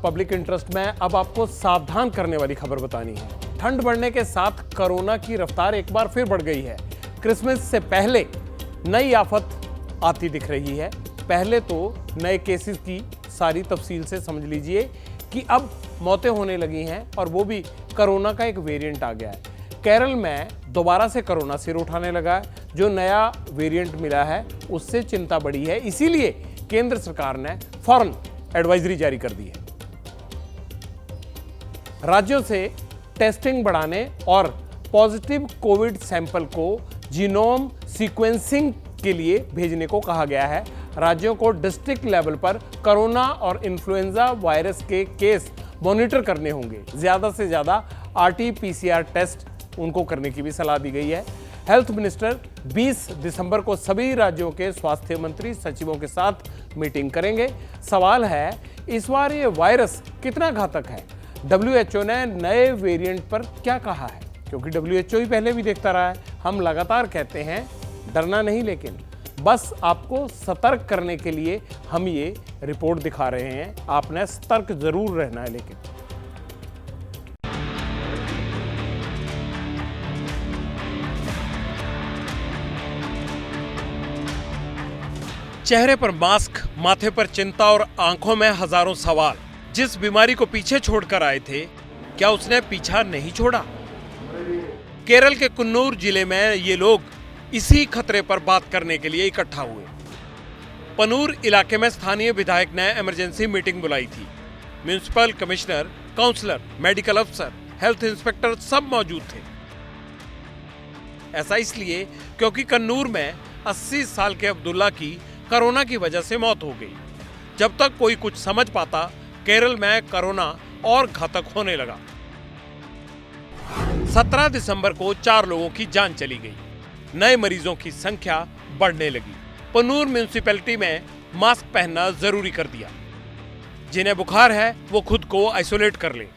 Public interest में अब आपको सावधान करने वाली खबर बतानी है। ठंड बढ़ने के साथ कोरोना की रफ्तार एक बार फिर बढ़ गई है। क्रिसमस से पहले नई आफत आती दिख रही है। पहले तो नए केसेस की सारी तफसील से समझ लीजिए कि अब मौतें होने लगी हैं और वो भी कोरोना का एक वेरिएंट आ गया है। केरल में दोबारा से कोरोना सिर उठाने लगा है। जो नया वेरिएंट मिला है उससे चिंता बढ़ी है, इसीलिए केंद्र सरकार ने फौरन एडवाइजरी जारी कर दी है। राज्यों से टेस्टिंग बढ़ाने और पॉजिटिव कोविड सैंपल को जीनोम सीक्वेंसिंग के लिए भेजने को कहा गया है। राज्यों को डिस्ट्रिक्ट लेवल पर कोरोना और इन्फ्लुएंजा वायरस के केस मॉनिटर करने होंगे। ज्यादा से ज्यादा RT-PCR टेस्ट उनको करने की भी सलाह दी गई है। हेल्थ मिनिस्टर 20 दिसंबर को सभी राज्यों के स्वास्थ्य मंत्री सचिवों के साथ मीटिंग करेंगे। सवाल है इस बार ये वायरस कितना घातक है। WHO ने नए वेरिएंट पर क्या कहा है, क्योंकि WHO ही पहले भी देखता रहा है। हम लगातार कहते हैं डरना नहीं, लेकिन बस आपको सतर्क करने के लिए हम ये रिपोर्ट दिखा रहे हैं। आपने सतर्क जरूर रहना है। लेकिन चेहरे पर मास्क, माथे पर चिंता और आंखों में हजारों सवाल। जिस बीमारी को पीछे छोड़कर आए थे, क्या उसने पीछा नहीं छोड़ा? केरल के कन्नूर जिले में ये लोग इसी खतरे पर बात करने के लिए इकट्ठा हुए। पनूर इलाके में स्थानीय विधायक ने इमरजेंसी मीटिंग बुलाई थी। म्युनिसिपल कमिश्नर, काउंसलर, मेडिकल अफसर, हेल्थ इंस्पेक्टर सब मौजूद थे। ऐसा इसलिए क्योंकि कन्नूर में 80 साल के अब्दुल्ला की कोरोना की वजह से मौत हो गई। जब तक कोई कुछ समझ पाता, केरल में कोरोना और घातक होने लगा। 17 दिसंबर को 4 लोगों की जान चली गई। नए मरीजों की संख्या बढ़ने लगी। पनूर म्युनिसिपैलिटी में मास्क पहनना जरूरी कर दिया। जिन्हें बुखार है वो खुद को आइसोलेट कर ले।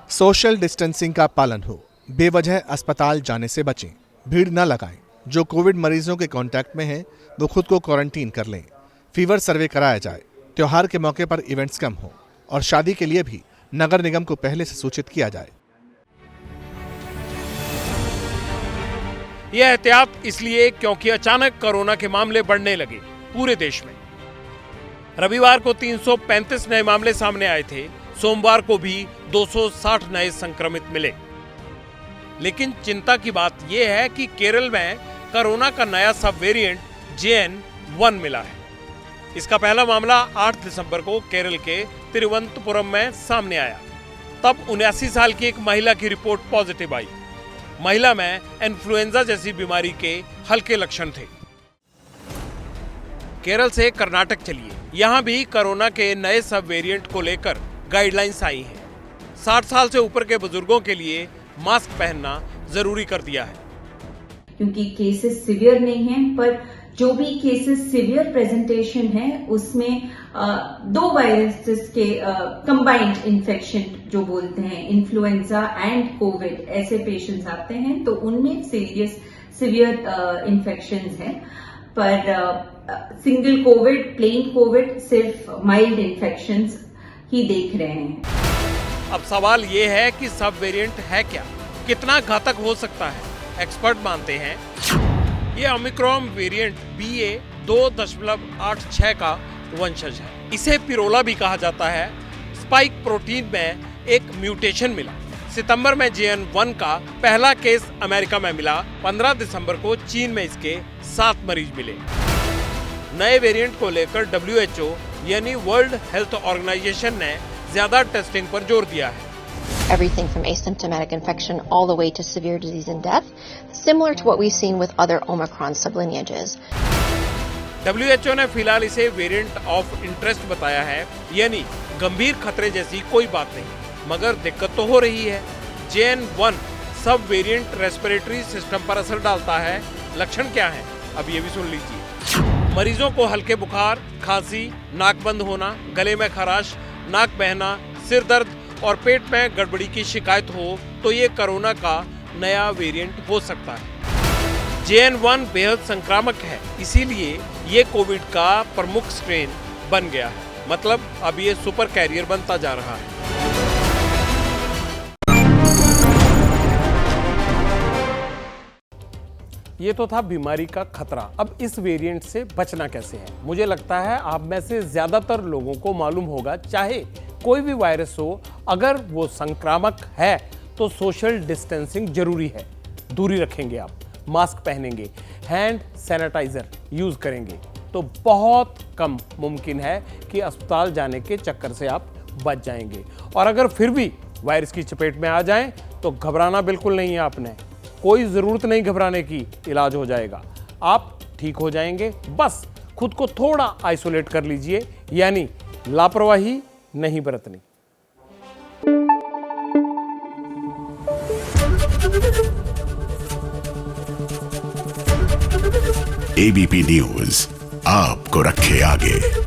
सोशल डिस्टेंसिंग का पालन हो। बेवजह अस्पताल जाने से बचें। भीड़ न लगाएं। जो कोविड मरीजों के कांटेक्ट में हैं वो खुद को क्वारंटीन कर लें। फीवर सर्वे कराया जाए। त्योहार के मौके पर इवेंट्स कम हो और शादी के लिए भी नगर निगम को पहले से सूचित किया जाए। यह एहतियात इसलिए क्योंकि अचानक कोरोना के मामले बढ़ने लगे पूरे देश में। रविवार को 335 नए मामले सामने आए थे। सोमवार को भी 260 नए संक्रमित मिले। लेकिन चिंता की बात यह है कि केरल में कोरोना का नया सब वेरिएंट JN-1 मिला है। इसका पहला मामला 8 दिसंबर को केरल के तिरुवनंतपुरम में सामने आया। तब 79 साल की एक महिला की रिपोर्ट पॉजिटिव आई। महिला में इन्फ्लुएंजा जैसी बीमारी के हल्के लक्षण थे। केरल से कर्नाटक चलिए। यहां भी कोरोना के नए सब वेरिएंट को लेकर गाइडलाइंस आई हैं। 60 साल से ऊपर के बुजुर्गों के लिए मास्क पहनना जरूरी कर दिया है। क्योंकि केसेस सिवियर नहीं हैं, पर जो भी केसेस सिवियर प्रेजेंटेशन है उसमें 2 वायरसेस के कंबाइंड इन्फेक्शन जो बोलते हैं, इन्फ्लुएंजा एंड कोविड, ऐसे पेशेंट्स आते हैं तो उनमें सिवियर इन्फेक्शंस हैं। पर सिंगल कोविड, प्लेन कोविड, सिर्फ माइल्ड इन्फेक्शंस ही देख रहे हैं। अब सवाल ये है कि सब वेरिएंट है क्या, कितना घातक हो सकता है। एक्सपर्ट मानते हैं ये ओमिक्रॉन वेरिएंट BA.2.86 का वंशज है। इसे पिरोला भी कहा जाता है। स्पाइक प्रोटीन में एक म्यूटेशन मिला। सितंबर में JN-1 का पहला केस अमेरिका में मिला। 15 दिसंबर को चीन में इसके 7 मरीज मिले। नए वेरिएंट को लेकर WHO यानी वर्ल्ड हेल्थ ऑर्गेनाइजेशन ने ज्यादा टेस्टिंग पर जोर दिया है। Everything from asymptomatic infection all the way to severe disease and death, similar to what we've seen with other Omicron sublineages. WHO ने फिलहाल इसे वेरिएंट ऑफ इंटरेस्ट बताया है, यानी गंभीर खतरे जैसी कोई बात नहीं, मगर दिक्कत तो हो रही है। JN-1 सब वेरिएंट रेस्पिरेटरी सिस्टम पर असर डालता है। लक्षण क्या है, अब ये भी सुन लीजिए। मरीजों को हल्के बुखार, खांसी, नाक बंद होना, गले में खराश, नाक बहना, सिर दर्द और पेट में गड़बड़ी की शिकायत हो तो ये कोरोना का नया वेरिएंट हो सकता है। JN-1 बेहद संक्रामक है, इसीलिए ये कोविड का प्रमुख स्ट्रेन बन गया है। मतलब अब ये सुपर कैरियर बनता जा रहा है। ये तो था बीमारी का खतरा। अब इस वेरिएंट से बचना कैसे है? मुझे लगता है आप में से ज्यादातर लोगों को मालूम होगा, चाहे कोई भी वायरस हो, अगर वो संक्रामक है तो सोशल डिस्टेंसिंग जरूरी है। दूरी रखेंगे आप, मास्क पहनेंगे, हैंड सैनिटाइजर यूज करेंगे, तो बहुत कम मुमकिन है कि अस्पताल जाने के चक्कर से आप बच जाएंगे। और अगर फिर भी वायरस की चपेट में आ जाएं तो घबराना बिल्कुल नहीं है आपने, कोई ज़रूरत नहीं घबराने की, इलाज हो जाएगा, आप ठीक हो जाएंगे। बस खुद को थोड़ा आइसोलेट कर लीजिए, यानी लापरवाही नहीं बरतनी। एबीपी न्यूज आपको रखे आगे।